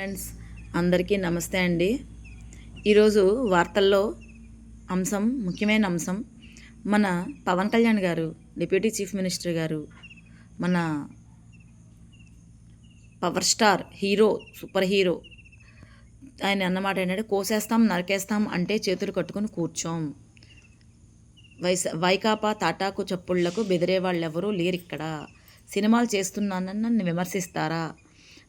Friends, అందరికీ నమస్తే అండి. ఈరోజు వార్తల్లో ముఖ్యమైన అంశం, మన పవన్ కళ్యాణ్ గారు, డిప్యూటీ చీఫ్ మినిస్టర్ గారు, మన power star hero, super hero, ఆయన అన్నమాట ఏంటంటే, కోసేస్తాం నరికేస్తాం అంటే చేతులు కట్టుకుని కూర్చోం. వైకాపా తాటాకు చప్పుళ్లకు బెదిరే వాళ్ళెవరూ లేరిక్కడ. సినిమాలు చేస్తున్నానని నన్ను విమర్శిస్తారా?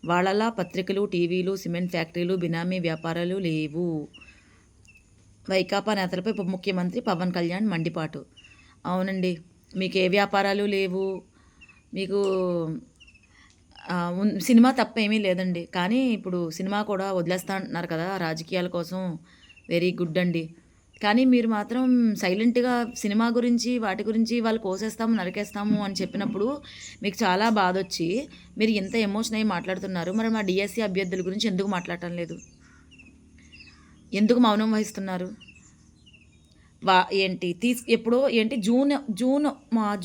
వాళ్ళలా పత్రికలు, టీవీలు, సిమెంట్ ఫ్యాక్టరీలు, బినామీ వ్యాపారాలు లేవు. వైకాపా నేతలపై ఉప ముఖ్యమంత్రి పవన్ కళ్యాణ్ మండిపాటు. అవునండి, మీకు ఏ వ్యాపారాలు లేవు, మీకు సినిమా తప్పేమీ లేదండి. కానీ ఇప్పుడు సినిమా కూడా వదిలేస్తా అంటున్నారు కదా రాజకీయాల కోసం. వెరీ గుడ్ అండి. కానీ మీరు మాత్రం సైలెంట్గా సినిమా గురించి, వాటి గురించి వాళ్ళు కోసేస్తాము నరికేస్తాము అని చెప్పినప్పుడు మీకు చాలా బాధ వచ్చి మీరు ఇంత ఎమోషన్ అయ్యి మాట్లాడుతున్నారు. మరి మా డిఎస్సి అభ్యర్థుల గురించి ఎందుకు మాట్లాడటం లేదు? ఎందుకు మౌనం వహిస్తున్నారు? ఎప్పుడో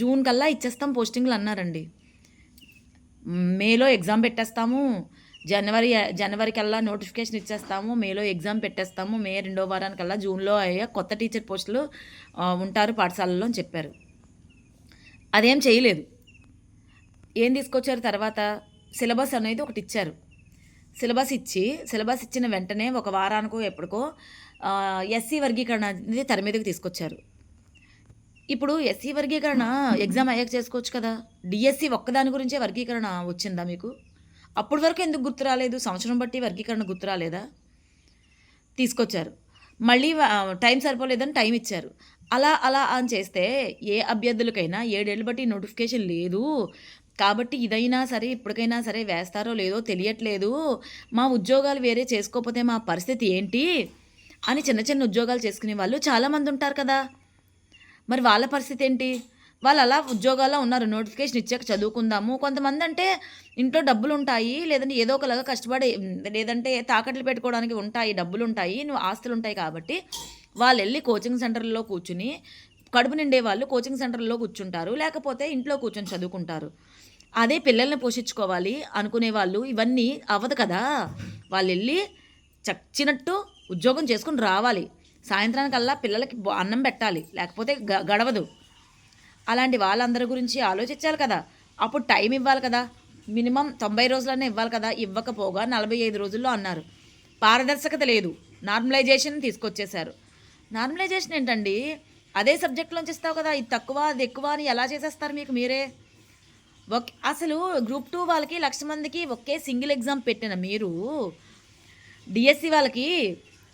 జూన్ కల్లా ఇచ్చేస్తాం పోస్టింగ్లు అన్నారండి. మేలో ఎగ్జామ్ పెట్టేస్తాము, జనవరి కల్లా నోటిఫికేషన్ ఇచ్చేస్తాము, మేలో ఎగ్జామ్ పెట్టేస్తాము, మే 2వ వారానికల్లా జూన్లో అయ్యా కొత్త టీచర్ పోస్టులు ఉంటారు పాఠశాలలో అని చెప్పారు. అదేం చేయలేదు. ఏం తీసుకొచ్చారు తర్వాత? సిలబస్ అనేది ఒకటి ఇచ్చారు. సిలబస్ ఇచ్చిన వెంటనే ఒక వారానికో ఎప్పటికో ఎస్సీ వర్గీకరణ అనేది తెర మీదకి తీసుకొచ్చారు. ఇప్పుడు ఎస్సీ వర్గీకరణ ఎగ్జామ్ అయ్యాక చేసుకోవచ్చు కదా. డిఎస్సి ఒక్కదాని గురించే వర్గీకరణ వచ్చిందా మీకు? అప్పటి వరకు ఎందుకు గుర్తు రాలేదు? సంవత్సరం బట్టి వర్గీకరణ గుర్తు రాలేదా? తీసుకొచ్చారు. మళ్ళీ టైం సరిపోలేదని టైం ఇచ్చారు. అలా అని చేస్తే ఏ అభ్యర్థులకైనా 7 ఏళ్ళు బట్టి నోటిఫికేషన్ లేదు కాబట్టి ఇదైనా సరే ఇప్పటికైనా సరే వేస్తారో లేదో తెలియట్లేదు, మా ఉద్యోగాలు వేరే చేసుకోకపోతే మా పరిస్థితి ఏంటి అని చిన్న ఉద్యోగాలు చేసుకునే వాళ్ళు చాలామంది ఉంటారు కదా. మరి వాళ్ళ పరిస్థితి ఏంటి? వాళ్ళు అలా ఉద్యోగాల్లో ఉన్నారు, నోటిఫికేషన్ ఇచ్చాక చదువుకుందాము. కొంతమంది అంటే ఇంట్లో డబ్బులు ఉంటాయి, లేదంటే ఏదో ఒకలాగా కష్టపడి, లేదంటే తాకట్లు పెట్టుకోవడానికి ఉంటాయి, డబ్బులు ఉంటాయి, ఆస్తులు ఉంటాయి కాబట్టి వాళ్ళు వెళ్ళి కోచింగ్ సెంటర్లో కూర్చుని, కడుపు నిండే వాళ్ళు కోచింగ్ సెంటర్లో కూర్చుంటారు, లేకపోతే ఇంట్లో కూర్చొని చదువుకుంటారు. అదే పిల్లల్ని పోషించుకోవాలి అనుకునే వాళ్ళు ఇవన్నీ అవ్వదు కదా. వాళ్ళు వెళ్ళి చచ్చినట్టు ఉద్యోగం చేసుకుని రావాలి. సాయంత్రానికల్లా పిల్లలకి అన్నం పెట్టాలి, లేకపోతే గడవదు. అలాంటి వాళ్ళందరి గురించి ఆలోచించాలి కదా. అప్పుడు టైం ఇవ్వాలి కదా, మినిమం 90 రోజులనే ఇవ్వాలి కదా. ఇవ్వకపోగా 45 రోజుల్లో అన్నారు. పారదర్శకత లేదు, నార్మలైజేషన్ తీసుకొచ్చేశారు. నార్మలైజేషన్ ఏంటండి? అదే సబ్జెక్ట్లోంచి ఇస్తావు కదా, ఇది తక్కువ అది ఎక్కువ అని ఎలా చేసేస్తారు మీకు మీరే? అసలు గ్రూప్ 2 వాళ్ళకి 1,00,000 మందికి ఒకే సింగిల్ ఎగ్జామ్ పెట్టిన మీరు డిఎస్సి వాళ్ళకి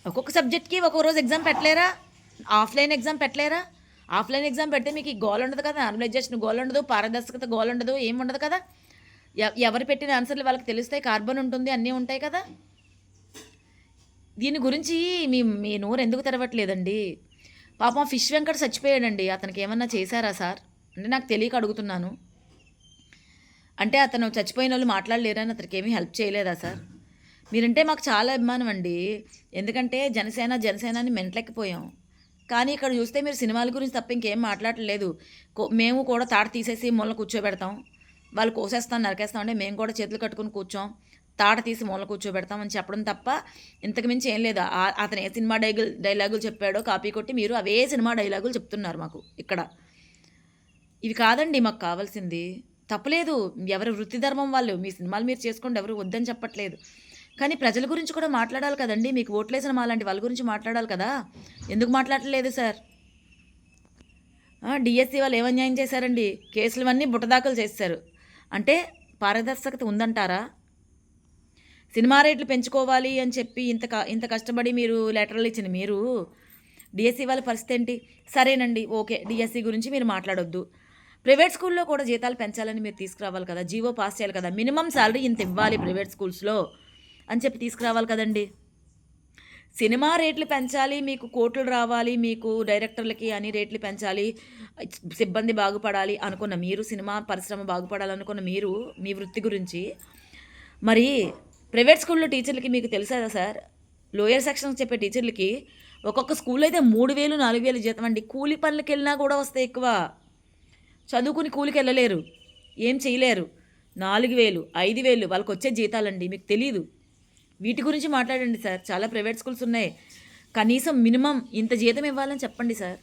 ఒక్కొక్క సబ్జెక్ట్కి ఒక్కొక్క రోజు ఎగ్జామ్ పెట్టలేరా? ఆఫ్లైన్ ఎగ్జామ్ పెట్టలేరా? ఆఫ్లైన్ ఎగ్జామ్ పెడితే మీకు ఈ గోల్ ఉండదు కదా, నార్మలైజేషన్ గోల్ ఉండదు, పారదర్శకత గోల్ ఉండదు, ఏం ఉండదు కదా. ఎవరు పెట్టిన ఆన్సర్లు వాళ్ళకి తెలుస్తాయి, కార్బన్ ఉంటుంది, అన్నీ ఉంటాయి కదా. దీని గురించి మీ నోరు ఎందుకు తెరవట్లేదండి? పాపం ఫిష్ వెంకట చచ్చిపోయాడండి. అతనికి ఏమన్నా చేశారా సార్? అంటే నాకు తెలియక అడుగుతున్నాను. అంటే అతను చచ్చిపోయిన వాళ్ళు మాట్లాడలేరని అతనికి ఏమీ హెల్ప్ చేయలేదా సార్? మీరంటే మాకు చాలా అభిమానం అండి. ఎందుకంటే జనసేనని మెంట్లెక్కిపోయాం. కానీ ఇక్కడ చూస్తే మీరు సినిమాల గురించి తప్ప ఇంకేం మాట్లాడలేదు. మేము కూడా తాట తీసేసి మూల కూర్చోబెడతాం, వాళ్ళు కోసేస్తాం నరికేస్తాం అంటే మేము కూడా చేతులు కట్టుకుని కూర్చోం, తాట తీసి మూల కూర్చోబెడతాం అని చెప్పడం తప్ప ఇంతకు మించి ఏం లేదు. అతను ఏ సినిమా డైలాగులు చెప్పాడో కాపీ కొట్టి మీరు అవే సినిమా డైలాగులు చెప్తున్నారు మాకు ఇక్కడ. ఇవి కాదండి మాకు కావాల్సింది. తప్పలేదు, ఎవరి వృత్తి ధర్మం వాళ్ళు, మీ సినిమాలు మీరు చేసుకోండి, ఎవరు వద్దని చెప్పట్లేదు. కానీ ప్రజల గురించి కూడా మాట్లాడాలి కదండి. మీకు ఓట్లేసిన మాలాంటి వాళ్ళ గురించి మాట్లాడాలి కదా. ఎందుకు మాట్లాడలేదు సార్? డిఎస్సి వాళ్ళు ఏమన్యాయం చేశారండి? కేసులవన్నీ బుట్టదాఖలు చేశారు. అంటే పారదర్శకత ఉందంటారా? సినిమా రేట్లు పెంచుకోవాలి అని చెప్పి ఇంత కష్టపడి మీరు లెటర్లు ఇచ్చిన మీరు డిఎస్సి వాళ్ళ పరిస్థితి ఏంటి? సరేనండి, ఓకే, డిఎస్సి గురించి మీరు మాట్లాడొద్దు. ప్రైవేట్ స్కూల్లో కూడా జీతాలు పెంచాలని మీరు తీసుకురావాలి కదా, జీవో పాస్ చేయాలి కదా, మినిమం శాలరీ ఇంత ఇవ్వాలి ప్రైవేట్ స్కూల్స్లో అని చెప్పి తీసుకురావాలి కదండి. సినిమా రేట్లు పెంచాలి, మీకు కోట్లు రావాలి, మీకు డైరెక్టర్లకి అని రేట్లు పెంచాలి, సిబ్బంది బాగుపడాలి అనుకున్న మీరు, సినిమా పరిశ్రమ బాగుపడాలనుకున్న మీరు మీ వృత్తి గురించి, మరి ప్రైవేట్ స్కూల్లో టీచర్లకి మీకు తెలుసా సార్? లోయర్ సెక్షన్కి చెప్పే టీచర్లకి ఒక్కొక్క స్కూల్ అయితే 3,000 4,000 జీతం అండి. కూలి పనులకి వెళ్ళినా కూడా వస్తాయి ఎక్కువ. చదువుకుని కూలికి వెళ్ళలేరు, ఏం చేయలేరు. 4,000 5,000 వాళ్ళకి వచ్చే జీతాలండి, మీకు తెలీదు. వీటి గురించి మాట్లాడండి సార్. చాలా ప్రైవేట్ స్కూల్స్ ఉన్నాయి. కనీసం మినిమమ్ ఇంత జీతం ఇవ్వాలని చెప్పండి సార్.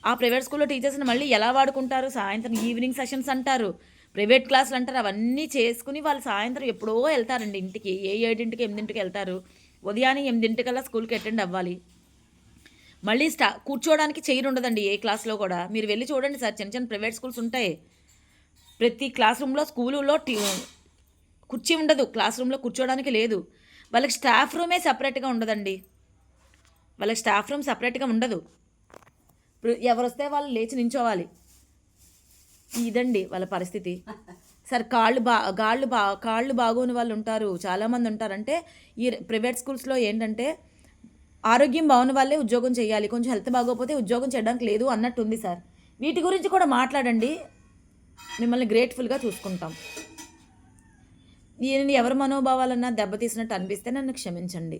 ఆ ప్రైవేట్ స్కూల్‌లో టీచర్స్‌ని మళ్ళీ ఎలా వాడుకుంటారు? సాయంత్రం ఈవినింగ్ సెషన్స్ అంటారు. ప్రైవేట్ క్లాసులు అంటారు. అవన్నీ చేసుకొని వాళ్ళు సాయంత్రం ఎప్పుడో ఎళ్తారండి ఇంటికి. 7:00, 8:00కి ఎళ్తారు. ఉదయాన్నే 8:00కల్లా స్కూల్‌కి అటెండ్ అవ్వాలి. మళ్ళీ కూర్చోవడానికి చైర్ ఉండదండి ఏ క్లాస్‌లో కూడా. మీరు వెళ్లి చూడండి సార్, చిన్న చిన్న ప్రైవేట్ స్కూల్స్ ఉంటాయి. ప్రతి క్లాస్ రూమ్‌లో స్కూలులో కుర్చీ ఉండదు. క్లాస్ రూమ్‌లో కూర్చోవడానికి లేదు. వాళ్ళకి స్టాఫ్ రూమే సెపరేట్‌గా ఉండదండి. వాళ్ళకి స్టాఫ్ రూమ్ సెపరేట్‌గా ఉండదు. ఇప్పుడు ఎవరొస్తే వాళ్ళు లేచి నించోవాలి. ఇదండి వాళ్ళ పరిస్థితి. సార్ కాళ్ళు బాగోని వాళ్ళుంటారు. చాలామందుంటారు. అంటే ఈ ప్రైవేట్ స్కూల్స్‌లో ఏంటంటే ఆరోగ్యం బాగున్న వాళ్ళే ఉద్యోగం చేయాలి. కొంచెం హెల్త్ బాగోకపోతే ఉద్యోగం చేయడానికి లేదు అన్నట్టుంది సార్. వీటి గురించి కూడా మాట్లాడండి. మిమ్మల్ని గ్రేట్‌ఫుల్‌గా చూసుకుంటాం. నేను ఎవరి మనోభావాలన్నా దెబ్బతీసినట్టు అనిపిస్తే నన్ను క్షమించండి.